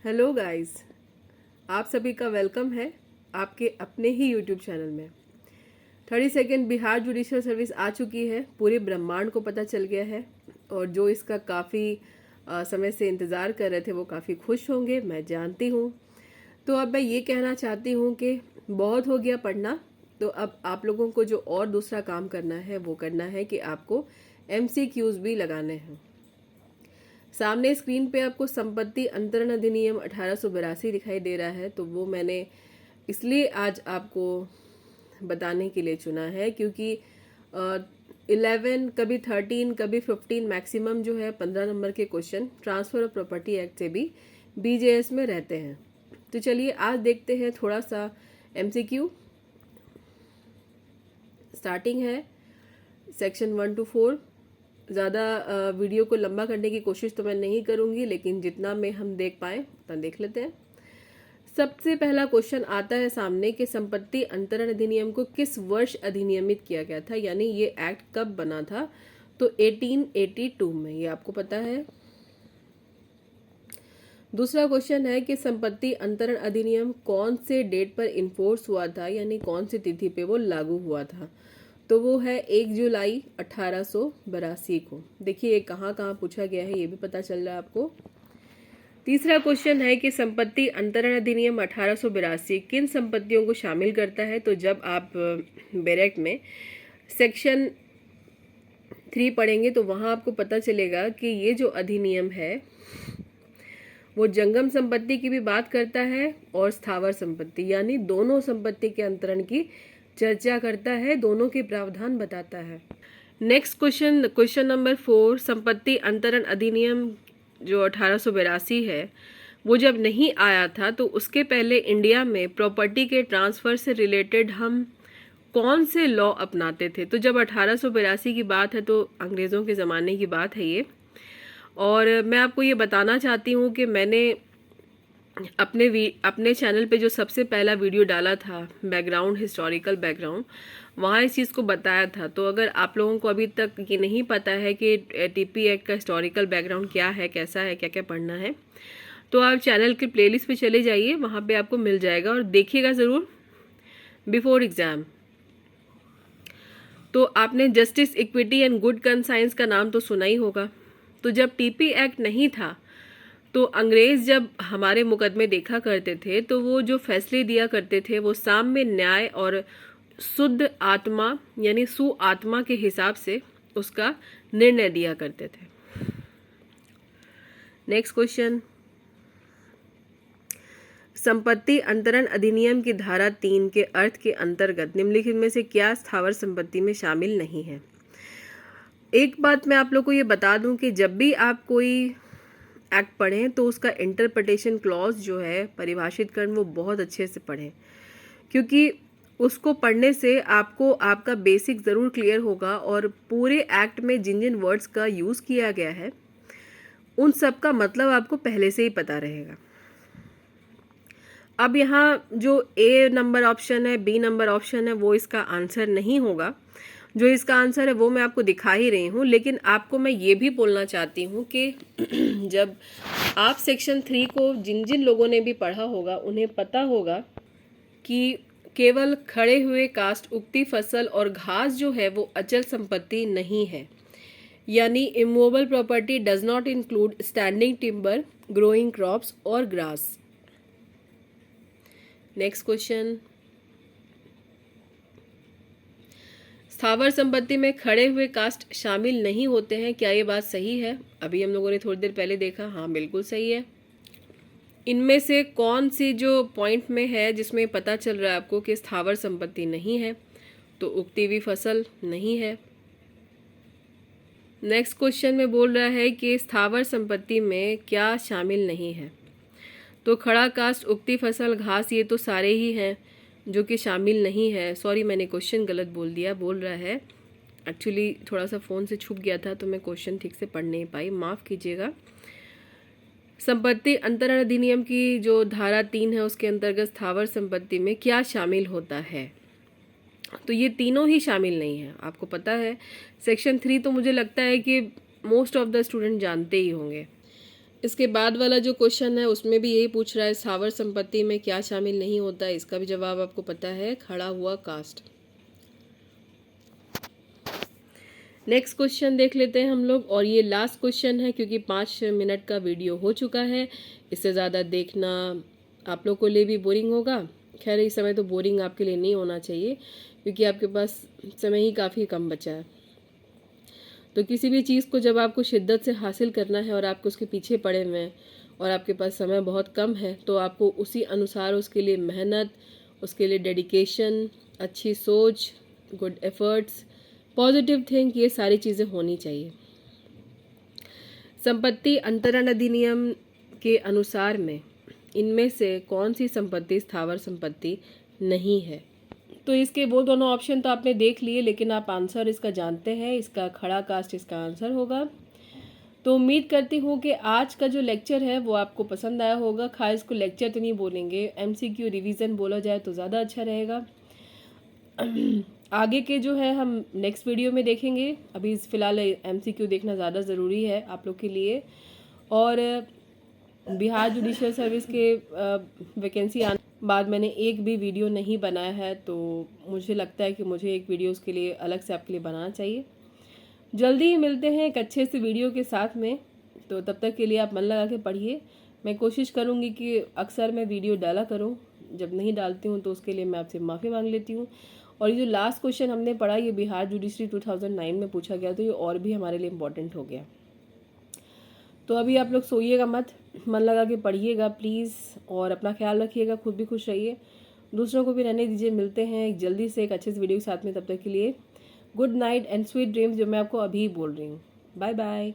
Hello guys, आप सभी का वेलकम है आपके अपने ही यूट्यूब चैनल में। 32nd बिहार जुडिशियल सर्विस आ चुकी है, पूरे ब्रह्मांड को पता चल गया है और जो इसका काफ़ी समय से इंतज़ार कर रहे थे वो काफ़ी खुश होंगे, मैं जानती हूँ। तो अब मैं ये कहना चाहती हूँ कि बहुत हो गया पढ़ना, तो अब आप लोगों को जो और दूसरा काम करना है वो करना है कि आपको MCQs भी लगाने हैं। सामने स्क्रीन पे आपको संपत्ति अंतरण अधिनियम 1882 दिखाई दे रहा है, तो वो मैंने इसलिए आज आपको बताने के लिए चुना है क्योंकि 11 कभी 13 कभी 15 मैक्सिमम जो है 15 नंबर के question transfer of property act से भी BJS में रहते हैं। तो चलिए आज देखते हैं थोड़ा सा MCQ। स्टार्टिंग है सेक्शन 1 to 4। ज़्यादा वीडियो को लंबा करने की कोशिश तो मैं नहीं करूँगी, लेकिन जितना में हम देख पाएँ उतना देख लेते हैं। सबसे पहला क्वेश्चन आता है सामने कि संपत्ति अंतरण अधिनियम को किस वर्ष अधिनियमित किया गया था, यानी ये एक्ट कब बना था। तो 1882 में, ये आपको पता है। दूसरा क्वेश्चन है कि संपत्ति अंतरण अधिनियम कौन से डेट पर इन्फोर्स हुआ था, यानी कौन सी तिथि पे वो लागू हुआ था। तो वो है 1 जुलाई 1882 को। देखिए ये कहाँ कहाँ पूछा गया है ये भी पता चल रहा है आपको। तीसरा क्वेश्चन है कि संपत्ति अंतरण अधिनियम 1882 किन संपत्तियों को शामिल करता है। तो जब आप बैरेक्ट में सेक्शन 3 पढ़ेंगे तो वहाँ आपको पता चलेगा कि ये जो अधिनियम है वो जंगम संपत्ति की भी बात करता है और स्थावर संपत्ति, यानी दोनों संपत्ति के अंतरण की चर्चा करता है, दोनों के प्रावधान बताता है। नेक्स्ट क्वेश्चन नंबर 4, संपत्ति अंतरण अधिनियम जो 1882 है वो जब नहीं आया था तो उसके पहले इंडिया में प्रॉपर्टी के ट्रांसफ़र से रिलेटेड हम कौन से लॉ अपनाते थे। तो जब 1882 की बात है तो अंग्रेज़ों के ज़माने की बात है ये। और मैं आपको ये बताना चाहती हूँ कि मैंने अपने चैनल पे जो सबसे पहला वीडियो डाला था बैकग्राउंड, हिस्टोरिकल बैकग्राउंड, वहाँ इस चीज़ को बताया था। तो अगर आप लोगों को अभी तक ये नहीं पता है कि TP एक्ट का हिस्टोरिकल बैकग्राउंड क्या है, कैसा है, क्या क्या पढ़ना है, तो आप चैनल के प्लेलिस्ट पे चले जाइए, वहाँ पे आपको मिल जाएगा और देखिएगा ज़रूर बिफोर एग्ज़ाम। तो आपने justice, equity and good conscience का नाम तो सुना ही होगा। तो जब TP एक्ट नहीं था तो अंग्रेज़ जब हमारे मुकदमे देखा करते थे तो वो जो फैसले दिया करते थे वो साम्य न्याय और शुद्ध आत्मा यानी सुआत्मा के हिसाब से उसका निर्णय दिया करते थे। नेक्स्ट क्वेश्चन, संपत्ति अंतरण अधिनियम की धारा 3 के अर्थ के अंतर्गत निम्नलिखित में से क्या स्थावर संपत्ति में शामिल नहीं है। एक बात मैं आप लोग को ये बता दूं कि जब भी आप कोई एक्ट पढ़ें तो उसका इंटरप्रिटेशन क्लॉज जो है, परिभाषितकरण, वो बहुत अच्छे से पढ़ें, क्योंकि उसको पढ़ने से आपको आपका बेसिक ज़रूर क्लियर होगा और पूरे एक्ट में जिन जिन वर्ड्स का यूज़ किया गया है उन सब का मतलब आपको पहले से ही पता रहेगा। अब यहाँ जो A नंबर ऑप्शन है, B नंबर ऑप्शन है, वो इसका आंसर नहीं होगा। जो इसका आंसर है वो मैं आपको दिखा ही रही हूँ, लेकिन आपको मैं ये भी बोलना चाहती हूँ कि जब आप सेक्शन 3 को जिन जिन लोगों ने भी पढ़ा होगा उन्हें पता होगा कि केवल खड़े हुए काष्ठ, उगती फसल और घास जो है वो अचल संपत्ति नहीं है, यानी immovable property does not include standing timber, growing crops और ग्रास। नेक्स्ट क्वेश्चन, स्थावर संपत्ति में खड़े हुए काष्ठ शामिल नहीं होते हैं, क्या ये बात सही है। अभी हम लोगों ने थोड़ी देर पहले देखा, हाँ बिल्कुल सही है। इनमें से कौन सी जो पॉइंट में है जिसमें पता चल रहा है आपको कि स्थावर संपत्ति नहीं है। तो उगती हुई फसल नहीं है। नेक्स्ट क्वेश्चन में बोल रहा है कि स्थावर संपत्ति में क्या शामिल नहीं है। तो खड़ा काष्ठ, उगती फसल, घास, ये तो सारे ही हैं जो कि शामिल नहीं है। सॉरी, मैंने क्वेश्चन गलत बोल दिया। बोल रहा है, एक्चुअली थोड़ा सा फ़ोन से छुप गया था तो मैं क्वेश्चन ठीक से पढ़ नहीं पाई, माफ़ कीजिएगा। संपत्ति अंतरण अधिनियम की जो धारा 3 है उसके अंतर्गत स्थावर संपत्ति में क्या शामिल होता है। तो ये तीनों ही शामिल नहीं है, आपको पता है। सेक्शन 3 तो मुझे लगता है कि मोस्ट ऑफ द स्टूडेंट जानते ही होंगे। इसके बाद वाला जो क्वेश्चन है उसमें भी यही पूछ रहा है स्थावर संपत्ति में क्या शामिल नहीं होता है। इसका भी जवाब आपको पता है, खड़ा हुआ कास्ट। नेक्स्ट क्वेश्चन देख लेते हैं हम लोग, और ये लास्ट क्वेश्चन है क्योंकि 5 मिनट का वीडियो हो चुका है। इससे ज़्यादा देखना आप लोग को लिए भी बोरिंग होगा। खैर इस समय तो बोरिंग आपके लिए नहीं होना चाहिए क्योंकि आपके पास समय ही काफ़ी कम बचा है। तो किसी भी चीज़ को जब आपको शिद्दत से हासिल करना है और आपको उसके पीछे पड़े हुए हैं और आपके पास समय बहुत कम है, तो आपको उसी अनुसार उसके लिए मेहनत, उसके लिए डेडिकेशन, अच्छी सोच, गुड एफर्ट्स, पॉजिटिव थिंक, ये सारी चीज़ें होनी चाहिए। संपत्ति अंतरण अधिनियम के अनुसार में इनमें से कौन सी संपत्ति स्थावर संपत्ति नहीं है? तो इसके वो दोनों ऑप्शन तो आपने देख लिए, लेकिन आप आंसर इसका जानते हैं। इसका खड़ा कास्ट इसका आंसर होगा। तो उम्मीद करती हूँ कि आज का जो लेक्चर है वो आपको पसंद आया होगा। खास इसको लेक्चर तो नहीं बोलेंगे, MCQ रिवीजन बोला जाए तो ज़्यादा अच्छा रहेगा। आगे के जो है हम नेक्स्ट वीडियो में देखेंगे। अभी फ़िलहाल MCQ देखना ज़्यादा ज़रूरी है आप लोग के लिए। और बिहार जुडिशियल सर्विस के वैकेंसी आने बाद मैंने एक भी वीडियो नहीं बनाया है, तो मुझे लगता है कि मुझे एक वीडियो उसके लिए अलग से आपके लिए बनाना चाहिए। जल्दी ही मिलते हैं एक अच्छे से वीडियो के साथ में। तो तब तक के लिए आप मन लगा के पढ़िए। मैं कोशिश करूँगी कि अक्सर मैं वीडियो डाला करूँ, जब नहीं डालती हूँ तो उसके लिए मैं आपसे माफ़ी मांग लेती हूँ। और ये जो लास्ट क्वेश्चन हमने पढ़ा ये बिहार जुडिशरी 2009 में पूछा गया, तो ये और भी हमारे लिए इम्पोर्टेंट हो गया। तो अभी आप लोग सोइएगा मत, मन लगा के पढ़िएगा प्लीज़, और अपना ख्याल रखिएगा, खुद भी खुश रहिए, दूसरों को भी रहने दीजिए। मिलते हैं एक जल्दी से एक अच्छे से वीडियो के साथ में। तब तक के लिए good night and sweet dreams, जो मैं आपको अभी बोल रही हूँ। Bye bye.